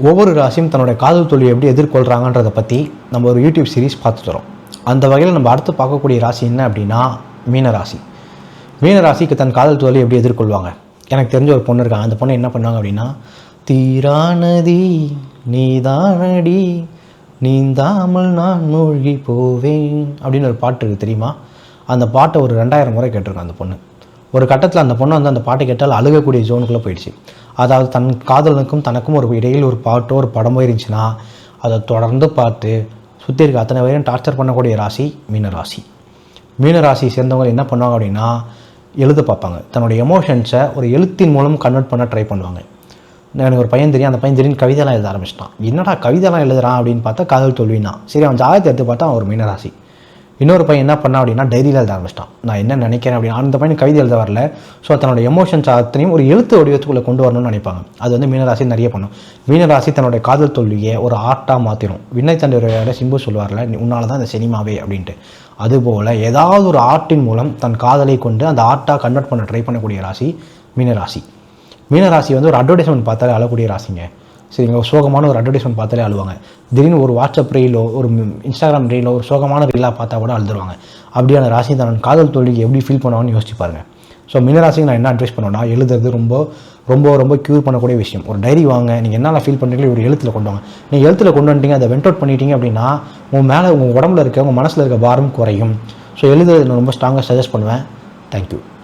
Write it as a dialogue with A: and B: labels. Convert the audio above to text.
A: ஒவ்வொரு ராசியும் தன்னுடைய காதல் தோல்வியை எப்படி எதிர்கொள்கிறாங்கன்றதை பற்றி நம்ம ஒரு யூடியூப் சீரிஸ் பார்த்துட்டு வரோம். அந்த வகையில் நம்ம அடுத்து பார்க்கக்கூடிய ராசி என்ன அப்படின்னா மீனராசி. மீனராசிக்கு தன் காதல் தோல்வியை எப்படி எதிர்கொள்வாங்க? எனக்கு தெரிஞ்ச ஒரு பொண்ணு இருக்காங்க. அந்த பொண்ணு என்ன பண்ணுவாங்க அப்படின்னா, தீரானதி நீதானடி நீந்தாமல் நான் மூழ்கி போவேன் அப்படின்னு ஒரு பாட்டு இருக்குது தெரியுமா? அந்த பாட்டை ஒரு 2000 முறை கேட்டிருக்கேன் அந்த பொண்ணு. ஒரு கட்டத்தில் அந்த பொண்ணு அந்த பாட்டை கேட்டால் அழுகக்கூடிய ஜோனுக்குள்ளே போயிடுச்சு. அதாவது தன் காதலனுக்கும் தனக்கும் ஒரு இடையில் ஒரு பாட்டோ ஒரு படமோ இருந்துச்சுன்னா அதை தொடர்ந்து பார்த்து சுற்றி இருக்க அத்தனை பேரையும் டார்ச்சர் பண்ணக்கூடிய ராசி மீனராசி. மீனராசி சேர்ந்தவங்க என்ன பண்ணுவாங்க அப்படின்னா, எழுத பார்ப்பாங்க. தன்னுடைய எமோஷன்ஸை ஒரு எழுத்தின் மூலம் கன்வெர்ட் பண்ண ட்ரை பண்ணுவாங்க. எனக்கு ஒரு பையன் தெரியும், அந்த பையன் திடீர்னு கவிதைலாம் எழுத ஆரம்பிச்சிட்டான். என்னடா கவிதைலாம் எழுதுறான் அப்படின்னு பார்த்தா காதல் தோல்வினா. சரி, அவன் ஜாதகத்தை எடுத்து பார்த்தா அவன் ஒரு மீனராசி. இன்னொரு பையன் என்ன பண்ணான் அப்படின்னா, டைரியில் எழுத ஆரம்பிச்சிட்டான். நான் என்ன நினைக்கிறேன் அப்படின்னு. அந்த பையன் கவிதை எழுத வரல. ஸோ தன்னோட எமோஷன்ஸ் அத்தனையும் ஒரு எழுத்து வடிவத்துக்குள்ளே கொண்டு வரணும்னு நினைப்பாங்க. அது வந்து மீனராசி நிறைய பண்ணும். மீனராசி தன்னுடைய காதல் தோல்வியை ஒரு ஆர்ட்டாக மாற்றிடும். விண்ணை தண்டையோட சிம்பு சொல்லுவார்ல, உன்னால தான் இந்த சினிமாவே அப்படின்ட்டு. அதுபோல் ஏதாவது ஒரு ஆர்ட்டின் மூலம் தன் காதலை கொண்டு அந்த ஆர்ட்டாக கன்வெர்ட் பண்ண ட்ரை பண்ணக்கூடிய ராசி மீனராசி. மீனராசி வந்து ஒரு அட்வர்டைஸ்மெண்ட் பார்த்தாலே அழக்கூடிய ராசிங்க. சரிங்க, ஒரு சோகமான ஒரு அட்வர்டைஸ்மெண்ட் பார்த்தாலே அழுவாங்க. திடீர்னு ஒரு வாட்ஸ்அப் ரீலோ ஒரு இன்ஸ்டாகிராம் ரீலோ ஒரு சோகமான ரீலாக பார்த்தா கூட அழுதுருவாங்க. அப்படியான ராசி தன் காதல் தோல்விக்கு எப்படி ஃபீல் பண்ணுவாங்கன்னு யோசிச்சு பாருங்க. ஸோ மீனராசிக்கு நான் என்ன அட்வைஸ் பண்ணுவேன்னா, எழுதுறது ரொம்ப ரொம்ப ரொம்ப க்யூர் பண்ணக்கூடிய விஷயம். ஒரு டைரி வாங்க, நீங்கள் என்னென்ன ஃபீல் பண்ணுறீங்களோ ஒரு எழுத்தில் கொண்டு வாங்க. நீங்கள் எழுத்தில் கொண்டு வந்துட்டீங்க, அதை வெண்ட் அவுட் பண்ணிட்டீங்க அப்படின்னா உங்கள் மேலே உங்கள் உடம்புல இருக்க உங்கள் மனசில் இருக்க பாரம் குறையும். ஸோ எழுதுறது நான் ரொம்ப ஸ்ட்ராங்காக சஜஸ்ட் பண்ணுவேன். தேங்க்யூ.